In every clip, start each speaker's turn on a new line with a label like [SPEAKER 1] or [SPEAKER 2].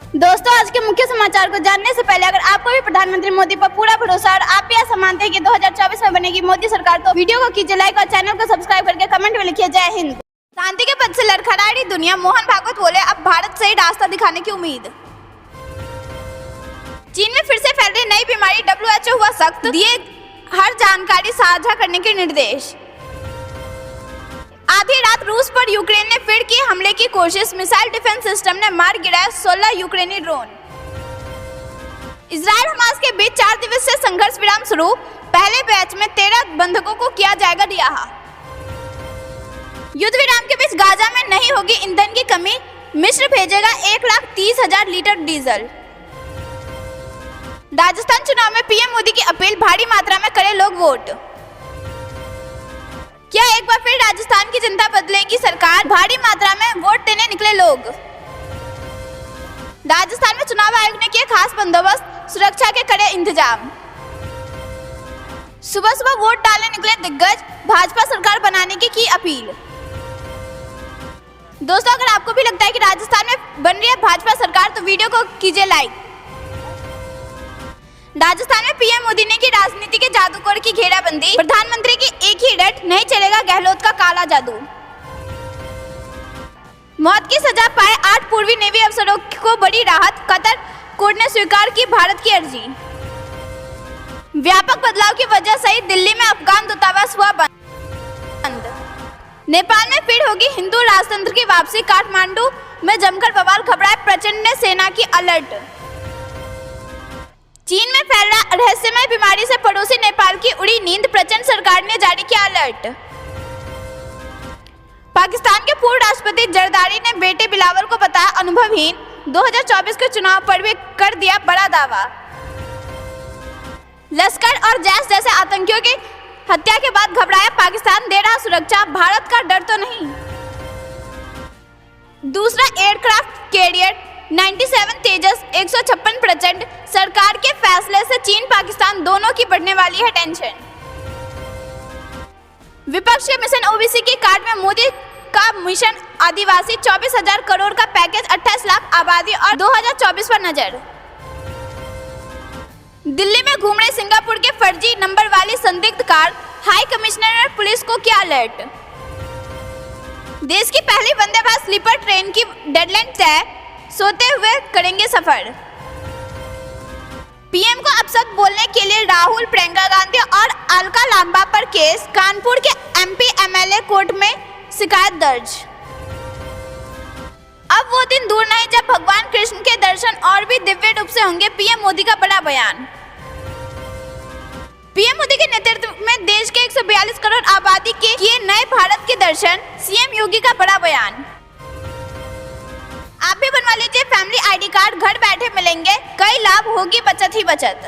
[SPEAKER 1] दोस्तों, आज के मुख्य समाचार को जानने से पहले अगर आपको भी प्रधानमंत्री मोदी पर पूरा भरोसा और आप भी ऐसा मानते हैं कि 2024 में बनेगी मोदी सरकार, तो वीडियो को कीजिए लाइक और चैनल को सब्सक्राइब करके कमेंट में लिखिए जय हिंद। शांति के पद से लड़खड़ा रही दुनिया, मोहन भागवत बोले अब भारत से ही रास्ता दिखाने की उम्मीद। चीन में फिर से फैल रही नई बीमारी, WHO हुआ सख्त, दिए हर जानकारी साझा करने के निर्देश। आधी रात रूस पर यूक्रेन ने फिर की हमले की कोशिश, मिसाइल डिफेंस सिस्टम ने मार गिराया 16 यूक्रेनी ड्रोन। इजराइल हमास के बीच 4 दिवसीय संघर्ष विराम शुरू, पहले बैच में 13 बंधकों को किया जाएगा रिहा। युद्ध विराम के बीच गाजा में नहीं होगी ईंधन की कमी, मिस्र भेजेगा 1,30,000 लीटर डीजल। राजस्थान चुनाव में पीएम मोदी की अपील, भारी मात्रा में करें लोग वोट। क्या एक बार फिर राजस्थान की जनता बदलेगी सरकार, भारी मात्रा में वोट देने निकले लोग। राजस्थान में चुनाव आयोग ने किए खास बंदोबस्त, सुरक्षा के कड़े इंतजाम। सुबह सुबह वोट डालने निकले दिग्गज, भाजपा सरकार बनाने की अपील। दोस्तों, अगर आपको भी लगता है कि राजस्थान में बन रही है भाजपा सरकार, तो वीडियो को कीजिए लाइक। राजस्थान में पीएम मोदी ने की राजनीति के जादूगर की घेराबंदी, प्रधानमंत्री की एक ही रट, नहीं चलेगा गहलोत का काला जादू। मौत की सजा पाए 8 पूर्वी नेवी अफसरों को बड़ी राहत, कतर कोर्ट ने स्वीकार की भारत की अर्जी। व्यापक बदलाव की वजह सहित दिल्ली में अफगान दूतावास हुआ बंद। नेपाल में फिर होगी हिंदू राजतंत्र की वापसी, काठमांडू में जमकर बवाल, घबराए प्रचंड ने सेना की अलर्ट। चीन में फैल रहा रहस्यमय बीमारी से पड़ोसी नेपाल की उड़ी नींद, प्रचंड सरकार ने जारी किया अलर्ट। पाकिस्तान के पूर्व राष्ट्रपति जरदारी ने बेटे बिलावल को बताया अनुभवहीन, 2024 के चुनाव पर भी कर दिया बड़ा दावा। लश्कर और जैश जैसे आतंकियों की हत्या के बाद घबराया पाकिस्तान, दे रहा सुरक्षा, भारत का डर तो नहीं। दूसरा एयरक्राफ्ट कैरियर 97 तेजस 156 प्रचंड, सरकार के फैसले से चीन पाकिस्तान दोनों की बढ़ने वाली है टेंशन। विपक्ष के मिशन ओबीसी की कार्ड में मोदी का मिशन आदिवासी, 24,000 करोड़ का पैकेज, 28 लाख आबादी और 2024 पर नजर। दिल्ली में घूम रहे सिंगापुर के फर्जी नंबर वाली संदिग्ध कार, हाई कमिश्नर ने पुलिस को किया अलर्ट। देश की पहली वंदे भारत स्लीपर ट्रेन की डेडलाइन तय, सोते हुए करेंगे सफर। पीएम को अपशब्द बोलने के लिए राहुल, प्रियंका गांधी और अलका लांबा पर केस, कानपुर के एमपी एमएलए कोर्ट में शिकायत दर्ज। अब वो दिन दूर नहीं जब भगवान कृष्ण के दर्शन और भी दिव्य रूप से होंगे, पीएम मोदी का बड़ा बयान। पीएम मोदी के नेतृत्व में देश के 142 करोड़ आबादी के किए नए भारत के दर्शन, सीएम योगी का बड़ा बयान। आप भी बनवा लीजिए फैमिली आईडी कार्ड, घर बैठे मिलेंगे कई लाभ, होगी बचत ही बचत।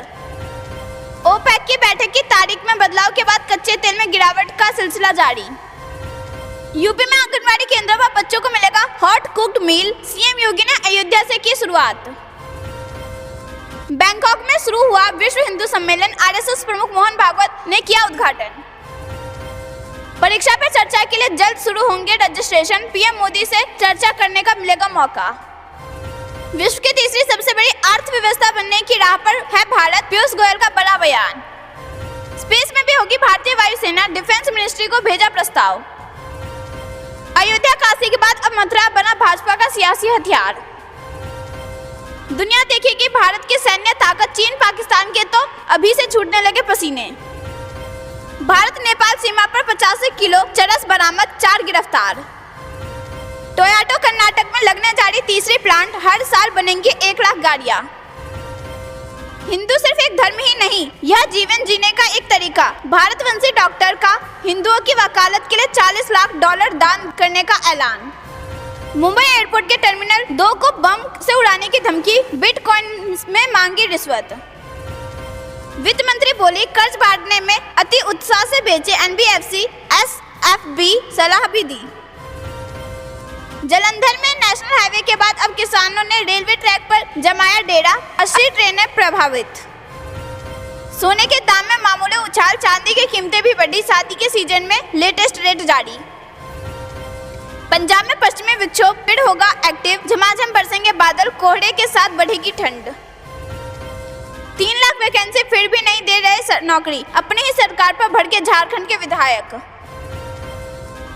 [SPEAKER 1] ओपेक की बैठक की तारीख में बदलाव के बाद कच्चे तेल में गिरावट का सिलसिला जारी। यूपी में आंगनबाड़ी केंद्रों पर बच्चों को मिलेगा हॉट कुक्ड मील, सीएम योगी ने अयोध्या से की शुरुआत। बैंकॉक में शुरू हुआ विश्व हिंदू सम्मेलन, आरएसएस प्रमुख मोहन भागवत ने किया उद्घाटन। परीक्षा पे चर्चा के लिए जल्द शुरू होंगे रजिस्ट्रेशन, पीएम मोदी से चर्चा करने का मिलेगा मौका। विश्व की तीसरी सबसे बड़ी अर्थव्यवस्था बनने की राह पर है भारत, पीयूष गोयल का बड़ा बयान। स्पेस में भी होगी भारतीय वायुसेना, डिफेंस मिनिस्ट्री को भेजा प्रस्ताव। अयोध्या काशी के बाद अब मथुरा बना भाजपा का सियासी हथियार। दुनिया देखेगी भारत की सैन्य ताकत, चीन पाकिस्तान के तो अभी से छूटने लगे पसीने। भारत नेपाल सीमा पर 85 किलो चरस बरामद, 4 गिरफ्तार। टोयोटा कर्नाटक में लगने जा रही तीसरी प्लांट, हर साल बनेंगी 1 लाख गाड़ियां। हिंदू सिर्फ एक धर्म ही नहीं, यह जीवन जीने का एक तरीका, भारतवंशी डॉक्टर का हिंदुओं की वकालत के लिए $40 लाख दान करने का ऐलान। मुंबई एयरपोर्ट के टर्मिनल 2 को बम से उड़ाने की धमकी, बिटकॉइन में मांगी रिश्वत। वित्त मंत्री बोली कर्ज बांटने में अति उत्साह से बेचे एनबीएफसी, एसएफबी सलाह भी दी। जलंधर में नेशनल हाईवे के बाद अब किसानों ने रेलवे ट्रैक पर जमाया डेरा, 80 ट्रेनें प्रभावित। सोने के दाम में मामूली उछाल, चांदी की कीमतें भी बढ़ी, शादी के सीजन में लेटेस्ट रेट जारी। पंजाब में पश्चिमी विक्षोभ फिर होगा एक्टिव, झमाझम बरसेंगे बादल, कोहरे के साथ बढ़ेगी ठंड। 3 लाख वैकेंसी फिर भी नहीं दे रहे नौकरी, अपनी ही सरकार पर भड़के झारखंड के विधायक।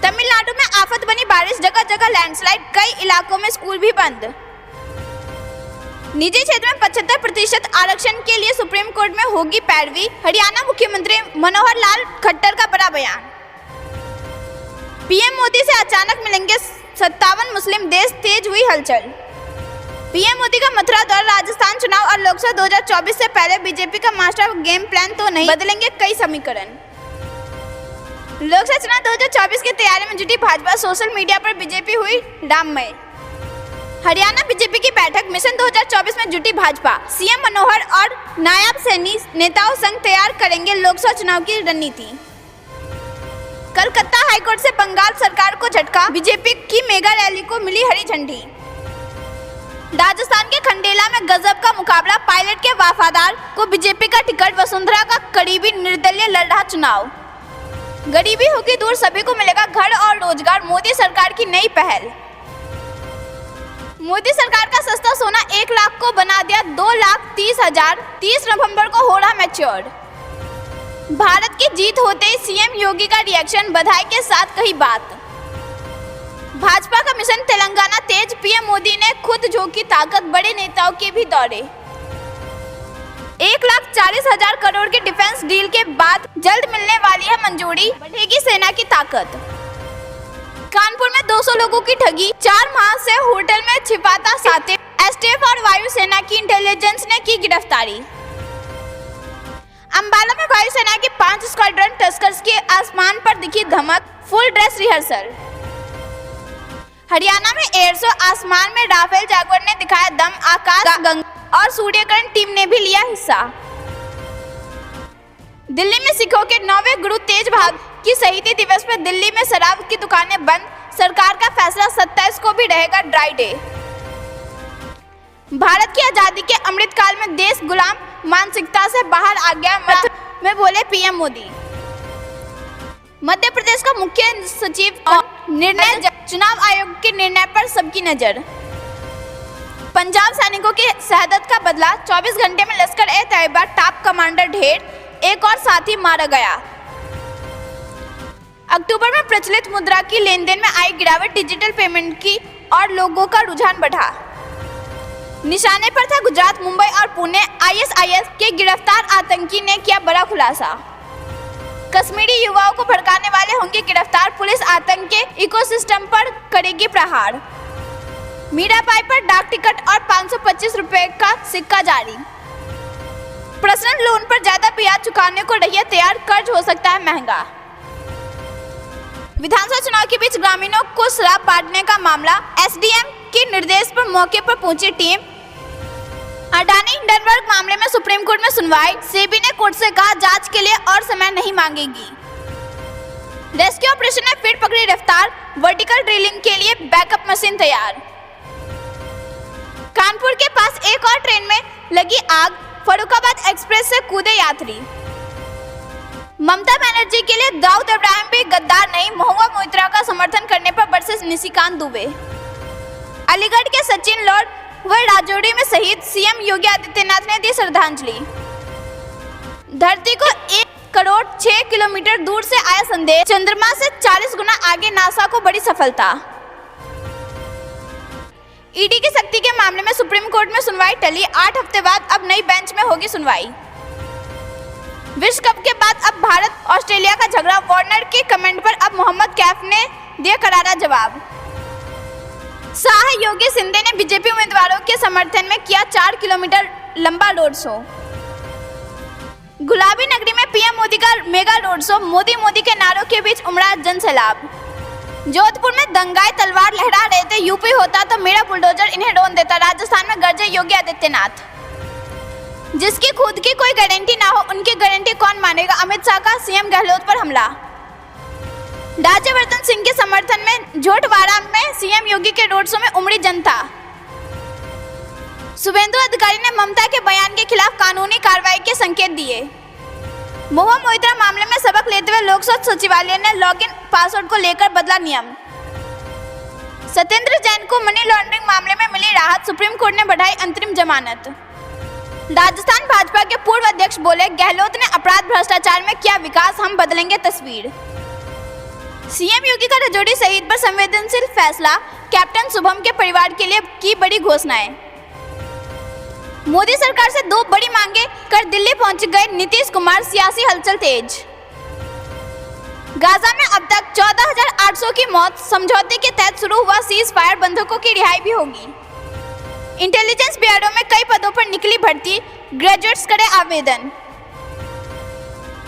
[SPEAKER 1] तमिलनाडु में आफत बनी बारिश, जगह जगह लैंडस्लाइड, कई इलाकों में स्कूल भी बंद। निजी क्षेत्र में 75% आरक्षण के लिए सुप्रीम कोर्ट में होगी पैरवी, हरियाणा मुख्यमंत्री मनोहर लाल खट्टर का बड़ा बयान। पीएम मोदी से अचानक मिलेंगे 57 मुस्लिम देश, तेज हुई हलचल। पीएम मोदी का मथुरा दौरा, राजस्थान चुनाव और लोकसभा 2024 से पहले बीजेपी का मास्टर गेम प्लान तो नहीं, बदलेंगे कई समीकरण। लोकसभा चुनाव 2024 की तैयारी में जुटी भाजपा, सोशल मीडिया पर बीजेपी हुई राममय। हरियाणा बीजेपी की बैठक, मिशन 2024 में जुटी भाजपा, सीएम मनोहर और नायब सैनी नेताओं संग तैयार करेंगे लोकसभा चुनाव की रणनीति। कलकत्ता हाईकोर्ट से बंगाल सरकार को झटका, बीजेपी की मेगा रैली को मिली हरी झंडी। राजस्थान के खंडेला में गजब का मुकाबला, पायलट के वफादार को बीजेपी का टिकट, वसुंधरा का करीबी निर्दलीय लड़ रहा चुनाव। गरीबी होगी दूर, सभी को मिलेगा घर और रोजगार, मोदी सरकार की नई पहल। मोदी सरकार का सस्ता सोना 1 लाख को बना दिया 2,30,000, 30 नवंबर को हो रहा मैच्योर। भारत की जीत होते ही सीएम योगी का रिएक्शन, बधाई के साथ कही बात। भाजपा का मिशन तेलंगाना तेज, पीएम मोदी ने खुद झोंकी ताकत, बड़े नेताओं के भी दौरे। 1,40,000 करोड़ के डिफेंस डील के बाद जल्द मिलने वाली है मंजूरी, बढ़ेगी सेना की ताकत। कानपुर में 200 लोगों की ठगी, 4 माह से होटल में छिपाता साथी, एसटीएफ और वायुसेना की इंटेलिजेंस ने की गिरफ्तारी। अंबाला में वायुसेना की 5 स्क्वाड्रन तस्कर्स के आसमान पर दिखी धमक, फुल ड्रेस रिहर्सल। हरियाणा में एयर शो, आसमान में राफेल जागुआर ने दिखाया दम, आकाश गंगा और सूर्यकिरण टीम ने भी लिया हिस्सा। दिल्ली में सिखों के 9वें गुरु तेज बहादुर की शहीदी दिवस पर दिल्ली में शराब की दुकानें बंद, सरकार का फैसला 27 को भी रहेगा ड्राई डे। भारत की आजादी के अमृतकाल में देश गुलाम मानसिकता से बाहर आ गया में बोले पीएम मोदी। मध्य प्रदेश का मुख्य सचिव निर्णय, चुनाव आयोग के निर्णय पर सबकी नजर। पंजाब सैनिकों की शहादत का बदला, 24 घंटे में लश्कर ए तैयबा टॉप कमांडर ढेर, एक और साथी मारा गया। अक्टूबर में प्रचलित मुद्रा की लेन देन में आई गिरावट, डिजिटल पेमेंट की और लोगों का रुझान बढ़ा। निशाने पर था गुजरात, मुंबई और पुणे, आईएसआईएस के गिरफ्तार आतंकी ने किया बड़ा खुलासा। कश्मीरी युवाओं को भड़काने वाले होंगे गिरफ्तार, पुलिस आतंक के इकोसिस्टम पर करेगी प्रहार। मीराबाई पर डाक टिकट और 525 रुपए का सिक्का जारी। पर्सनल लोन पर ज्यादा ब्याज चुकाने को रहिए तैयार, कर्ज हो सकता है महंगा। विधानसभा चुनाव के बीच ग्रामीणों को शराब बांटने का मामला, एसडीएम के निर्देश पर मौके पर पहुंची टीम। अडानी हिंडनबर्ग मामले में सुप्रीम कोर्ट में सुनवाई, सेबी ने कोर्ट से कहा जांच के लिए और समय नहीं मांगेगी। रेस्क्यू ऑपरेशन ने फिर पकड़ी रफ्तार, वर्टिकल ड्रिलिंग के लिए बैकअप मशीन तैयार। कानपुर के पास एक और ट्रेन में लगी आग, फरुखाबाद एक्सप्रेस से कूदे यात्री। ममता बनर्जी के लिए दाऊद इब्राहिम भी गद्दार नहीं, महुआ मोइत्रा का समर्थन करने पर बरसे निशिकांत दुबे। अलीगढ़ के सचिन लॉर्ड व राजौरी में शहीद, सीएम योगी आदित्यनाथ ने दी श्रद्धांजलि। धरती को 1 करोड़ 6 किलोमीटर दूर से आया संदेश, चंद्रमा से 40 गुना आगे नासा को बड़ी सफलता। ईडी की शक्ति के मामले में सुप्रीम कोर्ट में सुनवाई टली, 8 हफ्ते बाद अब नई बेंच में होगी सुनवाई। विश्व कप के बाद अब भारत ऑस्ट्रेलिया का झगड़ा, वार्नर के कमेंट पर अब मोहम्मद कैफ ने दिया करारा जवाब। शाह योगी सिंधे ने बीजेपी उम्मीदवारों के समर्थन में किया 4 किलोमीटर लंबा रोड शो। गुलाबी नगरी में पीएम मोदी का मेगा रोड शो, मोदी के नारों के बीच उमड़ा जनसैलाब। जोधपुर में दंगाई तलवार लहरा रहे थे, यूपी होता तो मेरा बुलडोजर इन्हें रौंद देता, राजस्थान में गरजे योगी आदित्यनाथ। जिसकी खुद की कोई गारंटी ना हो उनकी गारंटी कौन मानेगा, अमित शाह का सीएम गहलोत पर हमला। राज्यवर्धन सिंह के समर्थन में झोटवाड़ा में सीएम योगी के रोड शो में उमड़ी जनता। शुभेंदु अधिकारी ने ममता के बयान के खिलाफ कानूनी कार्रवाई के संकेत दिए। महुआ मोइत्रा मामले में सबक लेते हुए लोक स्वास्थ्य सचिवालय ने लॉगिन पासवर्ड को लेकर बदला नियम। सत्येंद्र जैन को मनी लॉन्ड्रिंग मामले में मिली राहत, सुप्रीम कोर्ट ने बढ़ाई अंतरिम जमानत। राजस्थान भाजपा के पूर्व अध्यक्ष बोले, गहलोत ने अपराध भ्रष्टाचार में किया विकास, हम बदलेंगे तस्वीर। सीएम योगी का रजौड़ी शहीद पर संवेदनशील फैसला, कैप्टन शुभम के परिवार के लिए की बड़ी घोषणाएं। मोदी सरकार से 2 बड़ी मांगे कर दिल्ली पहुंच गए नीतीश कुमार, सियासी हलचल तेज। गाजा में अब तक 14,800 की मौत, समझौते के तहत शुरू हुआ सीज फायर, बंधकों की रिहाई भी होगी। इंटेलिजेंस ब्यूरो में कई पदों पर निकली भर्ती, ग्रेजुएट्स करे आवेदन।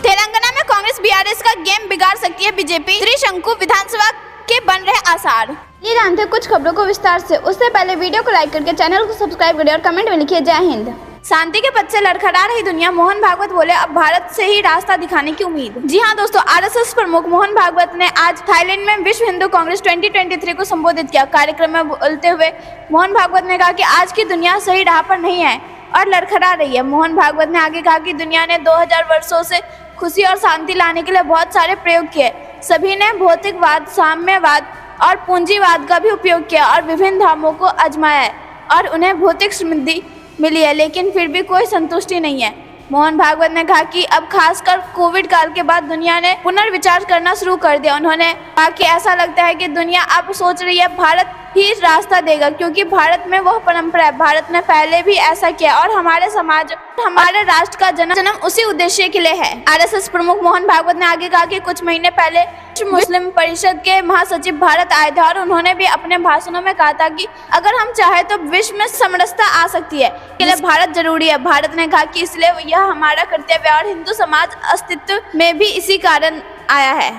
[SPEAKER 1] तेलंगाना में कांग्रेस बीआरएस का गेम बिगाड़ सकती है बीजेपी, त्रिशंकु विधानसभा के बन रहे आसार। ये जानते कुछ खबरों को विस्तार से, उससे पहले वीडियो को लाइक करके चैनल को सब्सक्राइब करें और कमेंट में लिखिए जय हिंद। शांति के पथ से लड़खड़ा रही दुनिया, मोहन भागवत बोले, अब भारत से ही रास्ता दिखाने की उम्मीद। जी हां दोस्तों, आरएसएस प्रमुख मोहन भागवत ने आज थाईलैंड में विश्व हिंदू कांग्रेस 2023 को संबोधित किया। कार्यक्रम में बोलते हुए मोहन भागवत ने कहा कि आज की दुनिया सही राह पर नहीं है और लड़खड़ा रही है। मोहन भागवत ने आगे कहा कि दुनिया ने 2000 वर्षों से खुशी और शांति लाने के लिए बहुत सारे प्रयोग किए। सभी ने भौतिकवाद, साम्यवाद और पूंजीवाद का भी उपयोग किया और विभिन्न धामों को आजमाया और उन्हें भौतिक समृद्धि मिली है, लेकिन फिर भी कोई संतुष्टि नहीं है। मोहन भागवत ने कहा कि अब खासकर कोविड काल के बाद दुनिया ने पुनर्विचार करना शुरू कर दिया। उन्होंने कहा कि ऐसा लगता है कि दुनिया अब सोच रही है भारत ही रास्ता देगा, क्योंकि भारत में वह परंपरा है। भारत ने पहले भी ऐसा किया और हमारे समाज, हमारे राष्ट्र का जन्म उसी उद्देश्य के लिए है। आरएसएस प्रमुख मोहन भागवत ने आगे कहा कि कुछ महीने पहले मुस्लिम परिषद के महासचिव भारत आए थे और उन्होंने भी अपने भाषणों में कहा था कि अगर हम चाहे तो विश्व में समरसता आ सकती है, इसके लिए भारत जरूरी है। भारत ने कहा कि इसलिए यह हमारा कर्तव्य है और हिंदू समाज अस्तित्व में भी इसी कारण आया है।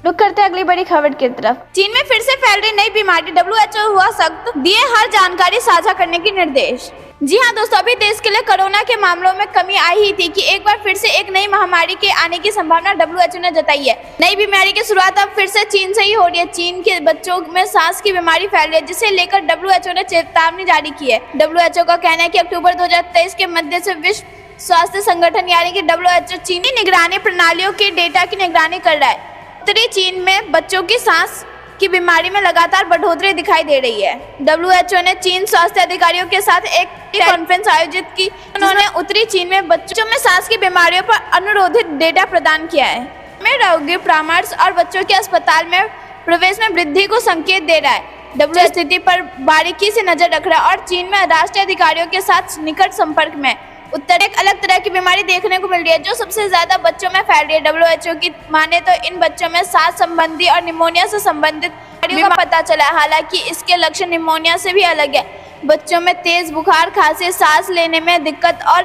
[SPEAKER 1] रुक करते अगली बड़ी खबर की तरफ। चीन में फिर से फैल रही नई बीमारी, WHO हुआ सख्त, दिए हर जानकारी साझा करने के निर्देश। जी हां दोस्तों, अभी देश के लिए कोरोना के मामलों में कमी आई ही थी कि एक बार फिर से एक नई महामारी के आने की संभावना WHO ने जताई है। नई बीमारी की शुरुआत अब फिर से चीन से ही हो रही है। चीन के बच्चों में सांस की बीमारी फैल रही है, जिसे लेकर WHO ने चेतावनी जारी की है। WHO का कहना है कि अक्टूबर 2023 के मध्य से विश्व स्वास्थ्य संगठन यानी कि WHO चीनी निगरानी प्रणालियों के डेटा की निगरानी कर रहा है। उत्तरी चीन में बच्चों की सांस की बीमारी में लगातार बढ़ोतरी दिखाई दे रही है। WHO ने चीन स्वास्थ्य अधिकारियों के साथ एक कॉन्फ्रेंस आयोजित की। उन्होंने उत्तरी चीन में बच्चों में सांस की बीमारियों पर अनुरोधित डेटा प्रदान किया है। में रोगी परामर्श और बच्चों के अस्पताल में प्रवेश में वृद्धि को संकेत दे रहा है। WHO स्थिति पर बारीकी से नजर रख रहा है और चीन में राष्ट्रीय अधिकारियों के साथ निकट संपर्क में। उत्तर एक अलग तरह की बीमारी देखने को मिल रही है जो सबसे ज्यादा बच्चों में फैल रही है। WHO की माने तो इन बच्चों में सांस संबंधी और निमोनिया से संबंधित बीमारियों का पता चला है। हालांकि इसके लक्षण निमोनिया से भी अलग है। बच्चों में तेज बुखार, खांसी, सांस लेने में दिक्कत और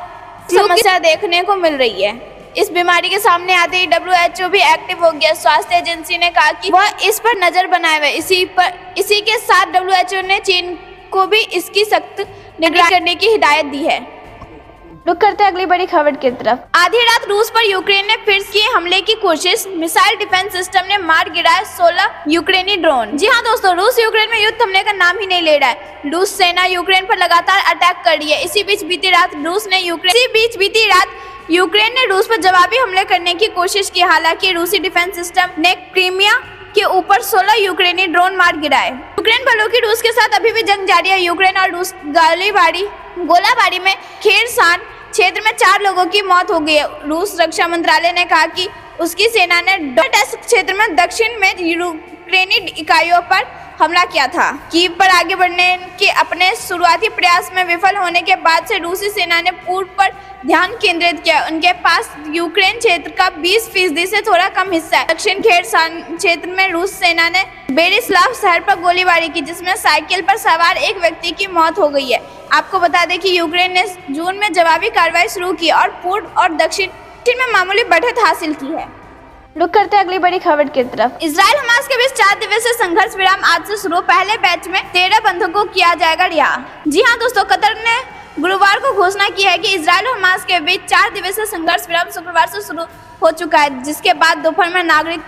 [SPEAKER 1] समस्या देखने को मिल रही है। इस बीमारी के सामने आते ही WHO भी एक्टिव हो गया। स्वास्थ्य एजेंसी ने कहा कि वह इस पर नजर बनाए हुए। इसी के साथ WHO ने चीन को भी इसकी सख्त निगरानी करने की हिदायत दी है। रुक करते अगली बड़ी खबर की तरफ। आधी रात रूस पर यूक्रेन ने फिर किए हमले की कोशिश, मिसाइल डिफेंस सिस्टम ने मार गिराए 16 यूक्रेनी ड्रोन। जी हां दोस्तों, रूस यूक्रेन में युद्ध थमने का नाम ही नहीं ले रहा है। रूस सेना यूक्रेन पर लगातार अटैक कर रही है। इसी बीच बीती रात यूक्रेन ने रूस पर जवाबी हमले करने की कोशिश की। हालांकि रूसी डिफेंस सिस्टम ने क्रीमिया के ऊपर 16 यूक्रेनी ड्रोन मार गिराए। यूक्रेन बलों की रूस के साथ अभी भी जंग जारी है। यूक्रेन और रूस गोलाबारी में खेरसान क्षेत्र में 4 लोगों की मौत हो गई है। रूस रक्षा मंत्रालय ने कहा कि उसकी सेना ने डोनेट्स्क क्षेत्र में दक्षिण में यूक्रेनी इकाइयों पर हमला किया था। कीव पर आगे बढ़ने के अपने शुरुआती प्रयास में विफल होने के बाद से रूसी सेना ने पूर्व पर ध्यान केंद्रित किया। उनके पास यूक्रेन क्षेत्र का 20% से थोड़ा कम हिस्सा है। दक्षिण खेरसान क्षेत्र में रूस सेना ने बेरिस्लाव शहर पर गोलीबारी की, जिसमें साइकिल पर सवार एक व्यक्ति की मौत हो गई है। आपको बता दें कि यूक्रेन ने जून में जवाबी कार्रवाई शुरू की और पूर्व और दक्षिण में मामूली बढ़त हासिल की है। रुक करते अगली बड़ी खबर की तरफ। इजराइल हमास के बीच 4 दिवसीय संघर्ष विराम आज से शुरू। पहले बैच में 13 बंधकों को किया जाएगा रिहा। जी हां दोस्तों, कतर ने गुरुवार को घोषणा की है कि इजराइल और हमास के बीच 4 दिवसीय संघर्ष विराम शुक्रवार से शुरू हो चुका है, जिसके बाद दोपहर में नागरिक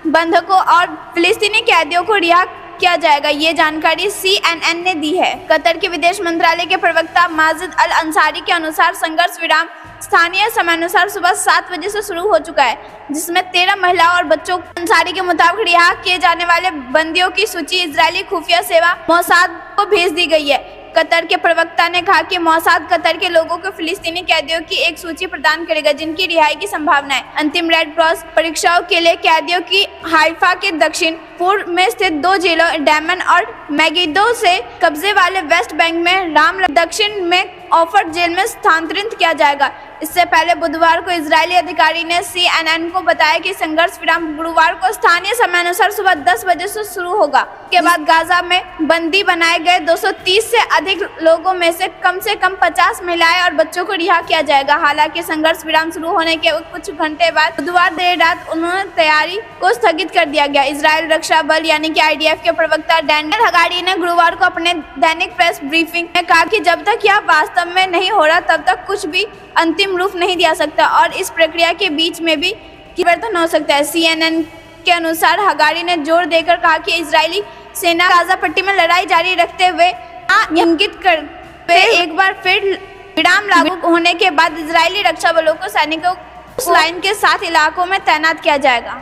[SPEAKER 1] बंधकों और फिलिस्तीनी कैदियों को रिहा किया जाएगा। ये जानकारी CNN ने दी है। कतर के विदेश मंत्रालय के प्रवक्ता माजिद अल अंसारी के अनुसार संघर्ष विराम स्थानीय समयानुसार सुबह 7 बजे से शुरू हो चुका है, जिसमें 13 महिलाओं और बच्चों को अंसारी के मुताबिक रिहा किए जाने वाले बंदियों की सूची इजरायली खुफिया सेवा मोसाद को भेज दी गई है। कतर के प्रवक्ता ने कहा कि मोसाद कतर के लोगों को फिलिस्तीनी कैदियों की एक सूची प्रदान करेगा जिनकी रिहाई की संभावना है। अंतिम रेड क्रॉस परीक्षाओं के लिए कैदियों की हाइफा के दक्षिण पूर्व में स्थित 2 जेलों डैमन और मैगिदो से कब्जे वाले वेस्ट बैंक में राम दक्षिण में ऑफर्ड जेल में स्थानांतरित किया जाएगा। इससे पहले बुधवार को इजरायली अधिकारी ने CNN को बताया कि संघर्ष विराम गुरुवार को स्थानीय समयानुसार सुबह 10 बजे से शुरू होगा। के बाद गाजा में बंदी बनाए गए 230 से अधिक लोगों में से कम 50 महिलाएं और बच्चों को रिहा किया जाएगा। हालांकि संघर्ष विराम शुरू होने के कुछ घंटे बाद बुधवार देर रात उन्होंने तैयारी को स्थगित कर दिया गया। इजरायल रक्षा बल यानी कि IDF के प्रवक्ता डैनियल हगारी ने गुरुवार को अपने दैनिक प्रेस ब्रीफिंग में कहा कि जब तक यह वास्तव में नहीं हो रहा तब तक कुछ भी अंतिम रूप नहीं दिया सकता और इस प्रक्रिया के बीच में भी परिवर्तन हो सकता है। CNN के अनुसार हगारी ने जोर देकर कहा कि इजरायली सेना गाजा पट्टी में लड़ाई जारी रखते हुए इंगित करते एक बार फिर विराम लागू होने के बाद इजरायली रक्षा बलों को सैनिकों उस लाइन के साथ इलाकों में तैनात किया जाएगा।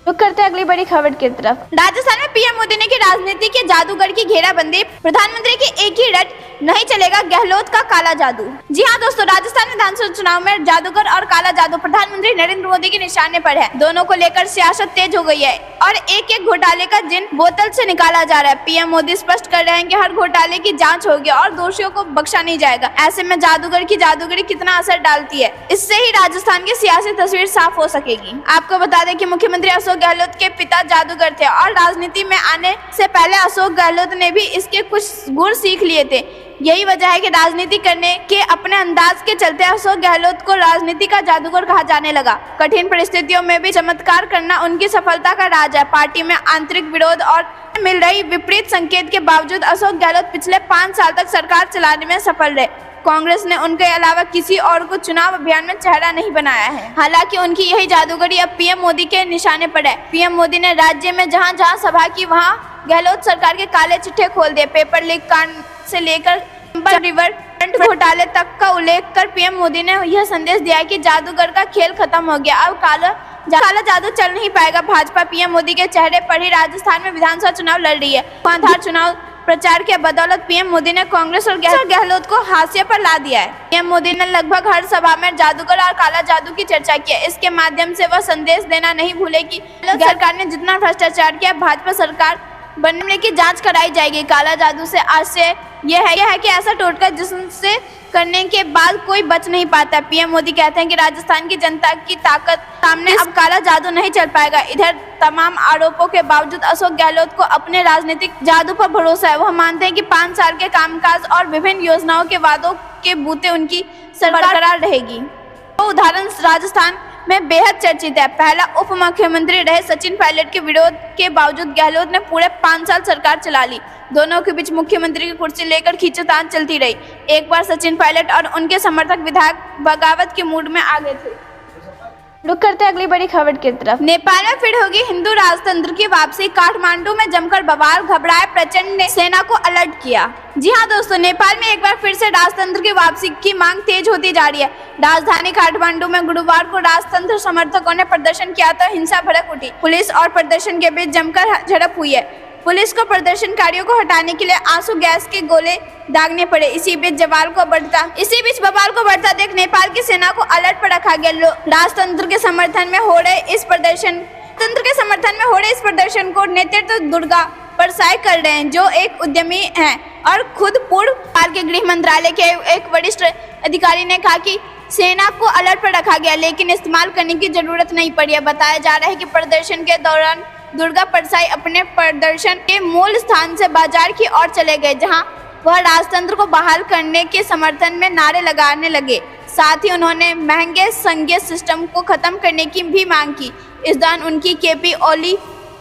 [SPEAKER 1] तो करते हैं अगली बड़ी खबर की तरफ। राजस्थान में PM मोदी ने की राजनीति के जादूगर की घेराबंदी, प्रधानमंत्री की एक ही रट, नहीं चलेगा गहलोत का काला जादू। जी हाँ दोस्तों, राजस्थान विधानसभा चुनाव में जादूगर और काला जादू प्रधानमंत्री नरेंद्र मोदी के निशाने पर है। दोनों को लेकर सियासत तेज हो गई है और एक एक घोटाले का जिन बोतल से निकाला जा रहा है। PM मोदी स्पष्ट कर रहे हैं कि हर घोटाले की जांच होगी और दोषियों को बख्शा नहीं जाएगा। ऐसे में जादूगर की जादूगरी कितना असर डालती है, इससे ही राजस्थान की सियासी तस्वीर साफ हो सकेगी। आपको बता दें कि मुख्यमंत्री अशोक गहलोत के पिता जादूगर थे और राजनीति में आने से पहले अशोक गहलोत ने भी इसके कुछ गुण सीख लिए थे। यही वजह है कि राजनीति करने के अपने अंदाज के चलते अशोक गहलोत को राजनीति का जादूगर कहा जाने लगा। कठिन परिस्थितियों में भी चमत्कार करना उनकी सफलता का राज है। पार्टी में आंतरिक विरोध और मिल रही विपरीत संकेत के बावजूद अशोक गहलोत पिछले 5 साल तक सरकार चलाने में सफल रहे। कांग्रेस ने उनके अलावा किसी और को चुनाव अभियान में चेहरा नहीं बनाया है। हालांकि उनकी यही जादूगरी अब PM मोदी के निशाने पर है। PM मोदी ने राज्य में जहां जहां सभा की वहां गहलोत सरकार के काले चिट्ठे खोल दिए। पेपर लीक कांड से लेकर रिवर फ्रंट घोटाले तक का उल्लेख कर PM मोदी ने यह संदेश दिया कि जादूगर का खेल खत्म हो गया, अब काला जादू चल नहीं पाएगा। भाजपा PM मोदी के चेहरे पर ही राजस्थान में विधानसभा चुनाव लड़ रही है। धुआंधार चुनाव प्रचार के बदौलत PM मोदी ने कांग्रेस और गहलोत को हाशिए पर ला दिया है। PM मोदी ने लगभग हर सभा में जादूगर और काला जादू की चर्चा की है। इसके माध्यम से वह संदेश देना नहीं भूले कि गहलोत सरकार ने जितना भ्रष्टाचार किया, भाजपा सरकार बनने की जांच कराई जाएगी। काला जादू से आशय यह है कि ऐसा टोटका जिससे करने के बाद कोई बच नहीं पाता। PM मोदी कहते हैं कि राजस्थान की जनता की ताकत सामने अब काला जादू नहीं चल पाएगा। इधर तमाम आरोपों के बावजूद अशोक गहलोत को अपने राजनीतिक जादू पर भरोसा है। वह मानते हैं कि 5 साल के कामकाज और विभिन्न योजनाओं के वादों के बूते उनकी सरकार बरकरार रहेगी। तो उदाहरण राजस्थान में बेहद चर्चित है। पहला उप मुख्यमंत्री रहे सचिन पायलट के विरोध के बावजूद गहलोत ने पूरे 5 साल सरकार चला ली। दोनों के बीच मुख्यमंत्री की कुर्सी लेकर खींचतान चलती रही। एक बार सचिन पायलट और उनके समर्थक विधायक बगावत के मूड में आ गए थे। रुक करते अगली बड़ी खबर की तरफ। नेपाल में फिर होगी हिंदू राजतंत्र की वापसी, काठमांडू में जमकर बवाल, घबराए प्रचंड ने सेना को अलर्ट किया। जी हाँ दोस्तों, नेपाल में एक बार फिर से राजतंत्र की वापसी की मांग तेज होती जा रही है। राजधानी काठमांडू में गुरुवार को राजतंत्र समर्थकों ने प्रदर्शन किया तो हिंसा भड़क उठी। पुलिस और प्रदर्शन के बीच जमकर झड़प हुई है। पुलिस को प्रदर्शनकारियों को हटाने के लिए आंसू गैस के गोले दागने पड़े। इसी बीच बवाल को बढ़ता देख नेपाल की सेना को अलर्ट पर रखा गया। राजतंत्र के समर्थन में हो रहे इस प्रदर्शन को नेतृत्व दुर्गा परसाई कर रहे हैं, जो एक उद्यमी हैं और खुद पूर्व काल के गृह मंत्रालय के एक वरिष्ठ अधिकारी ने कहा कि सेना को अलर्ट पर रखा गया लेकिन इस्तेमाल करने की जरूरत नहीं पड़ी है। बताया जा रहा है कि प्रदर्शन के दौरान दुर्गा परसाई अपने प्रदर्शन के मूल स्थान से बाजार की ओर चले गए, जहां वह राजतंत्र को बहाल करने के समर्थन में नारे लगाने लगे। साथ ही उन्होंने महंगे संघीय सिस्टम को खत्म करने की भी मांग की। इस दौरान उनकी KP ओली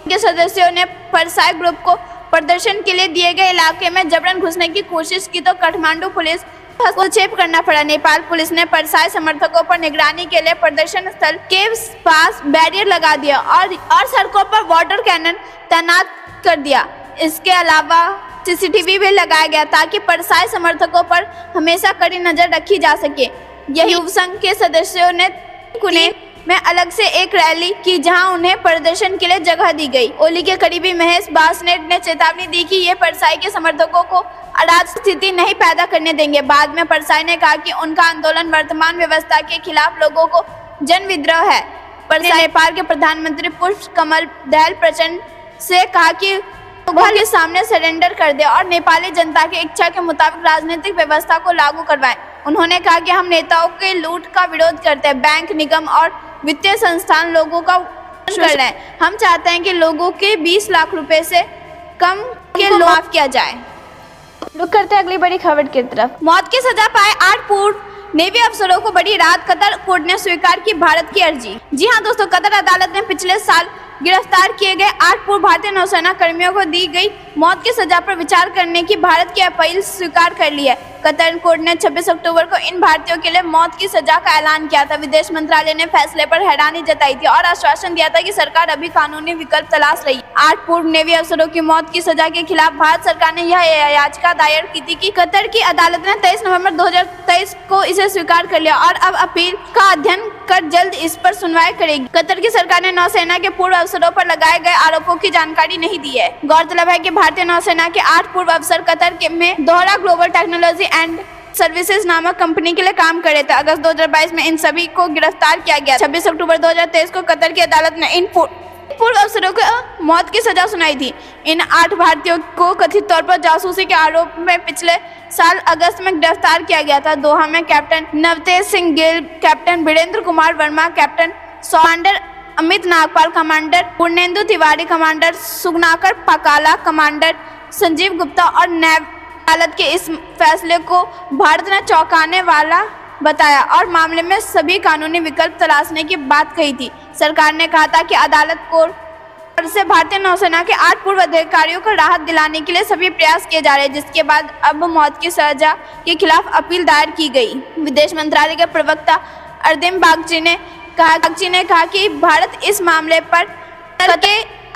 [SPEAKER 1] के सदस्यों ने परसाई ग्रुप को प्रदर्शन के लिए दिए गए इलाके में जबरन घुसने की कोशिश की तो काठमांडू पुलिस हस्तक्षेप करना पड़ा। नेपाल पुलिस ने परसाई समर्थकों पर निगरानी के लिए प्रदर्शन स्थल के पास बैरियर लगा दिया और सड़कों पर वाटर कैनन तैनात कर दिया। इसके अलावा सीसीटीवी भी लगाया गया ताकि परसाई समर्थकों पर हमेशा कड़ी नजर रखी जा सके। यही युव संघ के सदस्यों ने पुणे में अलग से एक रैली की जहां उन्हें प्रदर्शन के लिए जगह दी गई। ओली के करीबी महेश बासनेट ने चेतावनी दी कि ये परसाई के समर्थकों को अराजक स्थिति नहीं पैदा करने देंगे। बाद में परसाई ने कहा कि उनका आंदोलन वर्तमान व्यवस्था के खिलाफ लोगों को जन विद्रोह है। परसाई नेपाल के प्रधानमंत्री पुष्प कमल दहल प्रचंड से कहा कि लोगों के सामने सरेंडर कर दे और नेपाली जनता की इच्छा के मुताबिक राजनीतिक व्यवस्था को लागू करवाएं। उन्होंने कहा कि हम नेताओं के लूट का विरोध करते हैं। बैंक, निगम और वित्तीय संस्थान लोगों का कर रहे हैं। हम चाहते हैं कि लोगों के 20 लाख रुपए से कम के लोन माफ किया जाए। रुक करते हैं अगली बड़ी खबर की तरफ। मौत की सजा पाए 8 पूर्व नेवी अफसरों को बड़ी राहत। कतर कोर्ट ने स्वीकार की भारत की अर्जी। जी हां दोस्तों, कतर अदालत ने पिछले साल गिरफ्तार किए गए 8 पूर्व भारतीय नौसेना कर्मियों को दी गई मौत की सजा पर विचार करने की भारत की अपील स्वीकार कर ली है। कतर कोर्ट ने 26 अक्टूबर को इन भारतीयों के लिए मौत की सजा का ऐलान किया था। विदेश मंत्रालय ने फैसले पर हैरानी जताई थी और आश्वासन दिया था कि सरकार अभी कानूनी विकल्प तलाश रही है। 8 पूर्व नेवी अफसरों की मौत की सजा के खिलाफ भारत सरकार ने यह याचिका दायर की थी कि कतर की अदालत ने 23 नवंबर 2023 को इसे स्वीकार कर लिया और अब अपील का अध्ययन कर जल्द इस पर सुनवाई करेगी। कतर की सरकार ने नौसेना के पूर्व अफसरों पर लगाए गए आरोपों की जानकारी नहीं दी है। गौरतलब है कि भारतीय नौसेना के 8 पूर्व अफसर कतर में दोहरा ग्लोबल टेक्नोलॉजी एंड सर्विसेज नामक कंपनी के लिए काम कर रहे थे। अगस्त 2022 में इन सभी को गिरफ्तार किया गया। 26 अक्टूबर 2023 को कतर की अदालत ने इन पूर्व अफसरों को मौत की सजा सुनाई थी। इन 8 भारतीयों को कथित तौर पर जासूसी के आरोप में पिछले साल अगस्त में गिरफ्तार किया गया था। दोहा में captain Navtej Singh Gill, captain Virendra Kumar Verma, captain commander Amit Nagpal, commander Purnendu Tiwari, commander Suganakar Pakala, commander Sanjeev Gupta और नेवी अदालत के इस फैसले को भारत ने चौंकाने वाला बताया और मामले में सभी कानूनी विकल्प तलाशने की बात कही थी। सरकार ने कहा था कि अदालत को से भारतीय नौसेना के 8 पूर्व अधिकारियों को राहत दिलाने के लिए सभी प्रयास किए जा रहे हैं, जिसके बाद अब मौत की सजा के खिलाफ अपील दायर की गई। विदेश मंत्रालय के प्रवक्ता अरविंद बागची ने कहा कि भारत इस मामले पर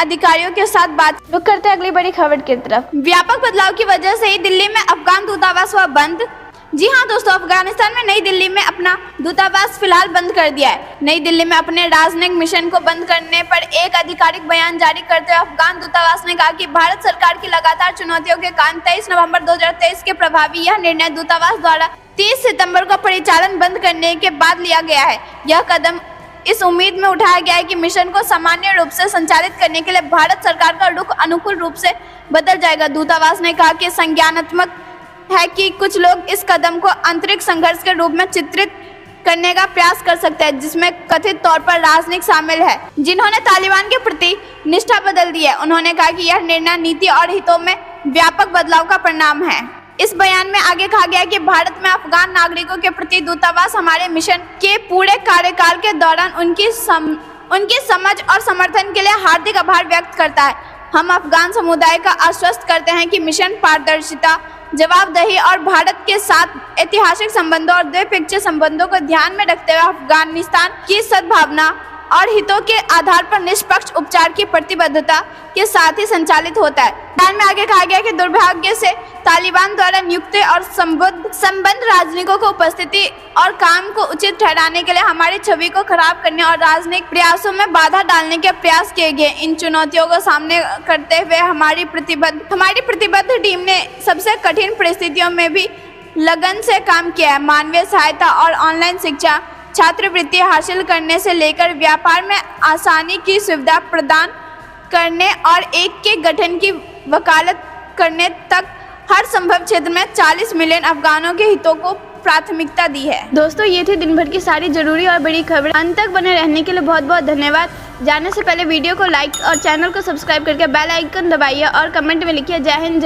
[SPEAKER 1] अधिकारियों के साथ बात करते हैं अगली बड़ी खबर की तरफ। व्यापक बदलाव की वजह से ही दिल्ली में अफगान दूतावास हुआ बंद। जी हां दोस्तों, अफगानिस्तान में नई दिल्ली में अपना दूतावास फिलहाल बंद कर दिया है। नई दिल्ली में अपने राजनयिक मिशन को बंद करने पर एक आधिकारिक बयान जारी करते हुए अफगान दूतावास ने कहा कि भारत सरकार की लगातार चुनौतियों के कारण 23 नवंबर 2023 के प्रभावी यह निर्णय दूतावास द्वारा 30 सितंबर को परिचालन बंद करने के बाद लिया गया है। यह कदम इस उम्मीद में उठाया गया है कि मिशन को सामान्य रूप से संचालित करने के लिए भारत सरकार का रुख अनुकूल रूप से बदल जाएगा। दूतावास ने कहा कि संज्ञानात्मक है कि कुछ लोग इस कदम को आंतरिक संघर्ष के रूप में चित्रित करने का प्रयास कर सकते हैं, जिसमें कथित तौर पर राजनीति शामिल है, जिन्होंने तालिबान के प्रति निष्ठा बदल दी है। उन्होंने कहा कि यह निर्णय नीति और हितों में व्यापक बदलाव का परिणाम है। इस बयान में आगे कहा गया कि भारत में अफगान नागरिकों के प्रति दूतावास हमारे मिशन के पूरे कार्यकाल के दौरान उनकी समझ और समर्थन के लिए हार्दिक आभार व्यक्त करता है। हम अफगान समुदाय का आश्वस्त करते हैं कि मिशन पारदर्शिता, जवाबदेही और भारत के साथ ऐतिहासिक संबंधों और द्विपक्षीय संबंधों को ध्यान में रखते हुए अफगानिस्तान की सद्भावना और हितों के आधार पर निष्पक्ष उपचार की प्रतिबद्धता के साथ ही संचालित होता है। बयान में आगे कहा गया कि दुर्भाग्य से तालिबान द्वारा नियुक्त और संबद्ध राजनयिकों को उपस्थिति और काम को उचित ठहराने के लिए हमारी छवि को खराब करने और राजनीतिक प्रयासों में बाधा डालने के प्रयास किए गए। इन चुनौतियों को सामने करते हुए हमारी प्रतिबद्ध टीम ने सबसे कठिन परिस्थितियों में भी लगन से काम किया है। मानवीय सहायता और ऑनलाइन शिक्षा, छात्रवृत्ति हासिल करने से लेकर व्यापार में आसानी की सुविधा प्रदान करने और एक के गठन की वकालत करने तक हर संभव क्षेत्र में 40 मिलियन अफगानों के हितों को प्राथमिकता दी है। दोस्तों, ये थी दिन भर की सारी जरूरी और बड़ी खबरें। अंत तक बने रहने के लिए बहुत बहुत धन्यवाद। जाने से पहले वीडियो को लाइक और चैनल को सब्सक्राइब करके बेल आइकन दबाइए और कमेंट में लिखिए जय हिंद।